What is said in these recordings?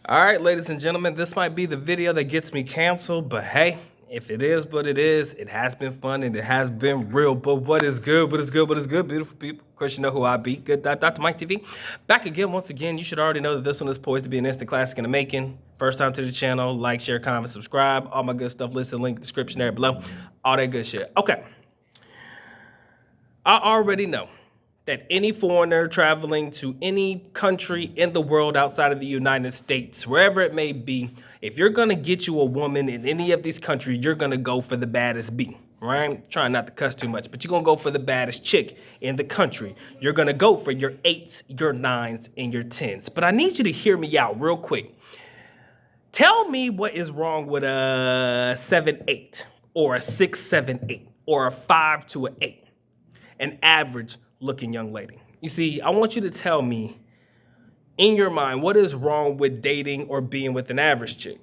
All right, ladies and gentlemen, this might be the video that gets me canceled, but hey, if it is what it is, it has been fun and it has been real. But what is good? What is good? What is good, beautiful people? Of course, you know who I be. Good Dr. Mike TV. Back again, once again. You should already know that this one is poised to be an instant classic in the making. First time to the channel, like, share, comment, subscribe. All my good stuff listed, link, description there below. All that good shit. Okay. I already know that any foreigner traveling to any country in the world outside of the United States, wherever it may be, if you're gonna get you a woman in any of these countries, you're gonna go for the baddest B, right? Trying not to cuss too much, but you're gonna go for the baddest chick in the country. You're gonna go for your 8s, your 9s, and your 10s. But I need you to hear me out real quick. Tell me what is wrong with a 7-8 or a 6-7-8 or a 5 to an 8, an average looking young lady. You see, I want you to tell me in your mind what is wrong with dating or being with an average chick.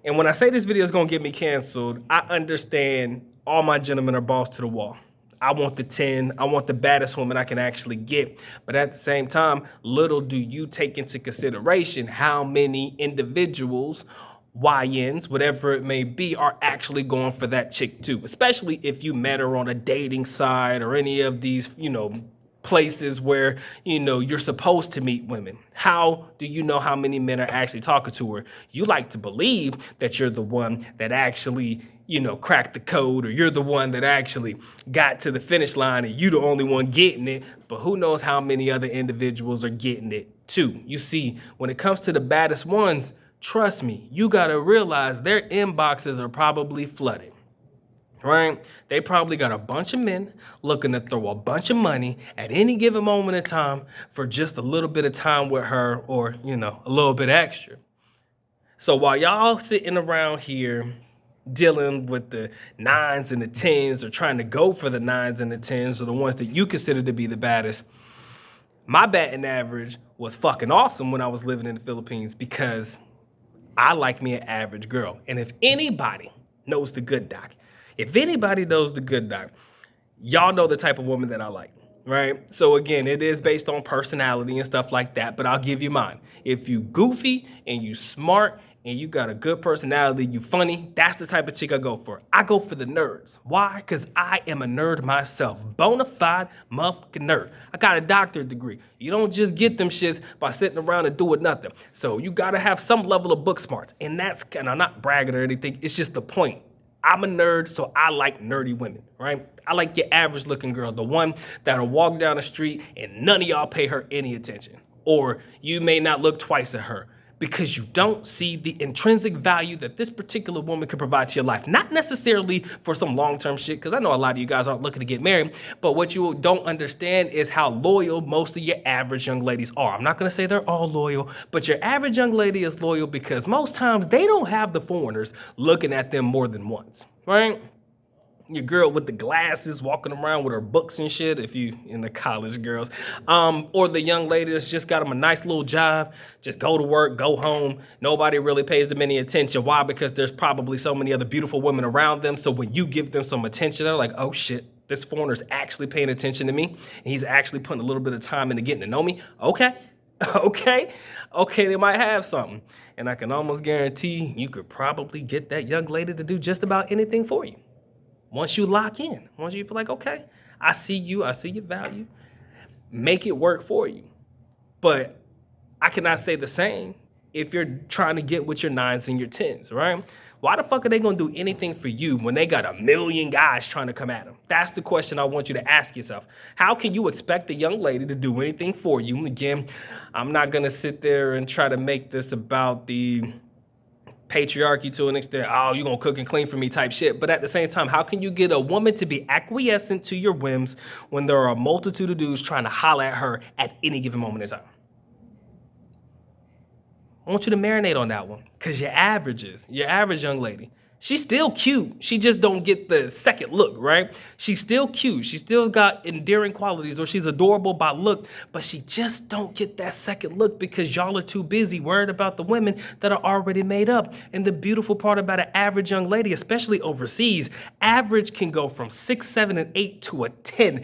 And when I say this video is gonna get me canceled, I understand all my gentlemen are balls to the wall. I want the 10, I want the baddest woman I can actually get. But at the same time, little do you take into consideration how many individuals, YNs, whatever it may be, are actually going for that chick too, especially if you met her on a dating site or any of these, places where, you're supposed to meet women. How do you know how many men are actually talking to her? You like to believe that you're the one that actually, cracked the code, or you're the one that actually got to the finish line and you the only one getting it, but who knows how many other individuals are getting it too. You see, when it comes to the baddest ones, trust me, you gotta realize their inboxes are probably flooded, right? They probably got a bunch of men looking to throw a bunch of money at any given moment in time for just a little bit of time with her, or, a little bit extra. So while y'all sitting around here dealing with the 9s and the 10s, or trying to go for the 9s and the 10s, or the ones that you consider to be the baddest, my batting average was fucking awesome when I was living in the Philippines, because I like me an average girl. And if anybody knows the good doc, y'all know the type of woman that I like, right? So again, it is based on personality and stuff like that, but I'll give you mine. If you goofy and you smart and you got a good personality, you funny, that's the type of chick I go for. I go for the nerds. Why? Because I am a nerd myself. Bona fide motherfucking nerd. I got a doctorate degree. You don't just get them shits by sitting around and doing nothing. So you got to have some level of book smarts. And I'm not bragging or anything. It's just the point. I'm a nerd, so I like nerdy women, right? I like your average looking girl, the one that'll walk down the street and none of y'all pay her any attention. Or you may not look twice at her, because you don't see the intrinsic value that this particular woman can provide to your life. Not necessarily for some long-term shit, because I know a lot of you guys aren't looking to get married, but what you don't understand is how loyal most of your average young ladies are. I'm not gonna say they're all loyal, but your average young lady is loyal because most times they don't have the foreigners looking at them more than once, right? Your girl with the glasses walking around with her books and shit, if you in the college girls, or the young lady that's just got them a nice little job, just go to work, go home, nobody really pays them any attention. Why? Because there's probably so many other beautiful women around them, so when you give them some attention, they're like, oh shit, this foreigner's actually paying attention to me, and he's actually putting a little bit of time into getting to know me. Okay, they might have something, and I can almost guarantee you could probably get that young lady to do just about anything for you. Once you lock in, once you feel like, okay, I see your value, make it work for you. But I cannot say the same if you're trying to get with your 9s and your 10s, right? Why the fuck are they gonna do anything for you when they got a million guys trying to come at them? That's the question I want you to ask yourself. How can you expect a young lady to do anything for you? Again, I'm not gonna sit there and try to make this about the patriarchy to an extent, oh, you gonna cook and clean for me type shit. But at the same time, how can you get a woman to be acquiescent to your whims when there are a multitude of dudes trying to holler at her at any given moment in time? I want you to marinate on that one, because your average young lady, she's still cute. She just don't get the second look, right? She's still cute. She still got endearing qualities, or she's adorable by look, but she just don't get that second look because y'all are too busy worried about the women that are already made up. And the beautiful part about an average young lady, especially overseas, average can go from 6, 7, and 8 to a 10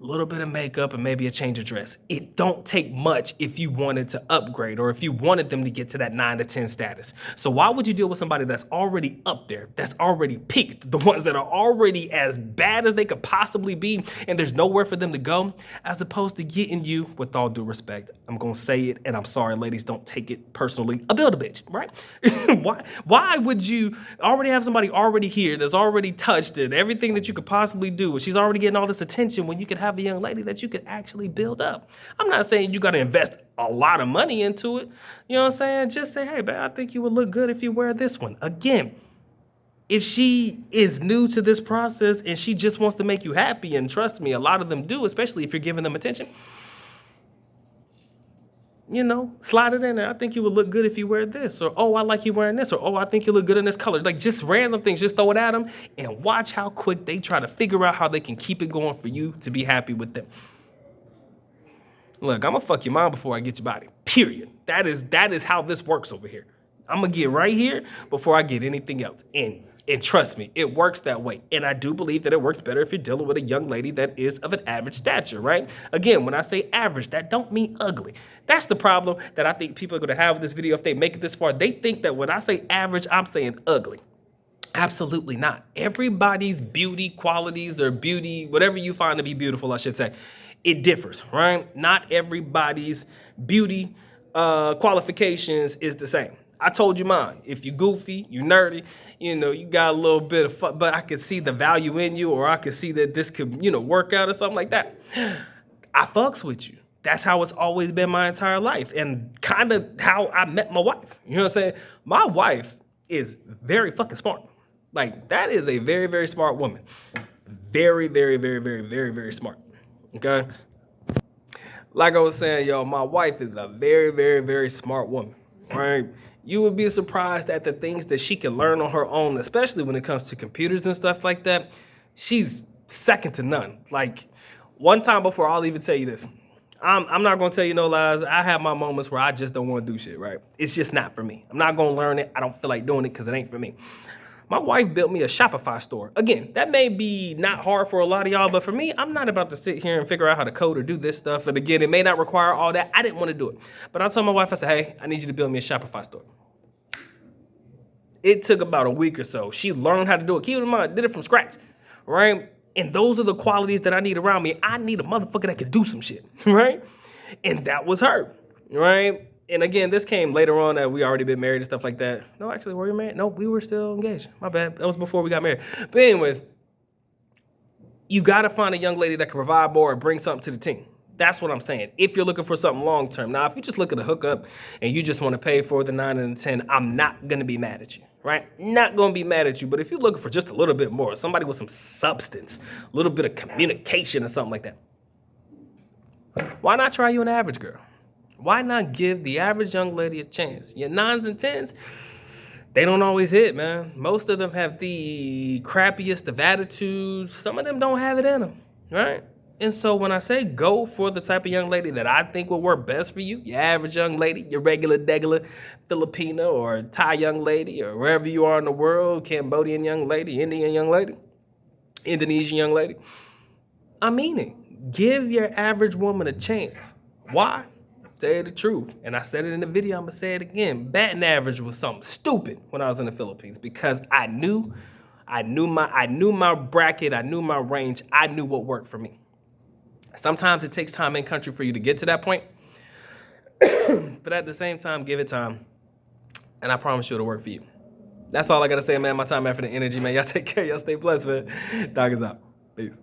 A little bit of makeup and maybe a change of dress. It don't take much if you wanted to upgrade or if you wanted them to get to that 9 to 10 status. So why would you deal with somebody that's already up there, that's already peaked, the ones that are already as bad as they could possibly be and there's nowhere for them to go, as opposed to getting you, with all due respect, I'm gonna say it and I'm sorry ladies, don't take it personally, a build-a-bitch, right? Why would you already have somebody already here that's already touched it, everything that you could possibly do, and she's already getting all this attention when you could have a young lady that you could actually build up? I'm not saying you got to invest a lot of money into it. You know what I'm saying? Just say, hey, man, I think you would look good if you wear this one. Again, if she is new to this process and she just wants to make you happy, and trust me, a lot of them do, especially if you're giving them attention, you know, slide it in there. I think you would look good if you wear this, or oh, I like you wearing this, or oh, I think you look good in this color. Like just random things, just throw it at them and watch how quick they try to figure out how they can keep it going for you to be happy with them. Look, I'm gonna fuck your mom before I get your body. Period. That is how this works over here. I'm gonna get right here before I get anything else. And trust me, it works that way. And I do believe that it works better if you're dealing with a young lady that is of an average stature, right? Again, when I say average, that don't mean ugly. That's the problem that I think people are gonna have with this video if they make it this far. They think that when I say average, I'm saying ugly. Absolutely not. Everybody's beauty qualities or beauty, whatever you find to be beautiful, I should say, it differs, right? Not everybody's beauty qualifications is the same. I told you mine. If you goofy, you nerdy, you know, you got a little bit of fun, but I could see the value in you, or I could see that this could, you know, work out or something like that. I fucks with you. That's how it's always been my entire life, and kind of how I met my wife. You know what I'm saying? My wife is very fucking smart. Like, that is a very, very smart woman. Very, very, very, very, very, very smart. Okay? Like I was saying, yo, my wife is a very, very, very smart woman, right? You would be surprised at the things that she can learn on her own, especially when it comes to computers and stuff like that. She's second to none. Like, one time before, I'll even tell you this. I'm not going to tell you no lies. I have my moments where I just don't want to do shit, right? It's just not for me. I'm not going to learn it. I don't feel like doing it because it ain't for me. My wife built me a Shopify store. Again, that may be not hard for a lot of y'all, but for me, I'm not about to sit here and figure out how to code or do this stuff. And again, it may not require all that. I didn't want to do it. But I told my wife, I said, hey, I need you to build me a Shopify store. It took about a week or so. She learned how to do it. Keep in mind, did it from scratch, right? And those are the qualities that I need around me. I need a motherfucker that can do some shit, right? And that was her, right? And again, this came later on that we already been married and stuff like that. No, actually, were we married? No, we were still engaged. My bad. That was before we got married. But anyways, you got to find a young lady that can provide more and bring something to the team. That's what I'm saying. If you're looking for something long term. Now, if you're just looking to hook up and you just want to pay for the 9 and the 10, I'm not going to be mad at you, right? Not going to be mad at you. But if you're looking for just a little bit more, somebody with some substance, a little bit of communication or something like that, why not try you an average girl? Why not give the average young lady a chance? Your 9s and 10s, they don't always hit, man. Most of them have the crappiest of attitudes. Some of them don't have it in them, right? And so when I say go for the type of young lady that I think will work best for you, your average young lady, your regular Filipino or Thai young lady, or wherever you are in the world, Cambodian young lady, Indian young lady, Indonesian young lady, I mean it. Give your average woman a chance. Why? Tell you the truth, and I said it in the video, I'm gonna say it again. Batting average was something stupid when I was in the Philippines because I knew my bracket, I knew my range, I knew what worked for me. Sometimes it takes time in country for you to get to that point, but at the same time, give it time, and I promise you it'll work for you. That's all I gotta say, man. My time, effort, and energy, man. Y'all take care. Y'all stay blessed, man. Dog is out. Peace.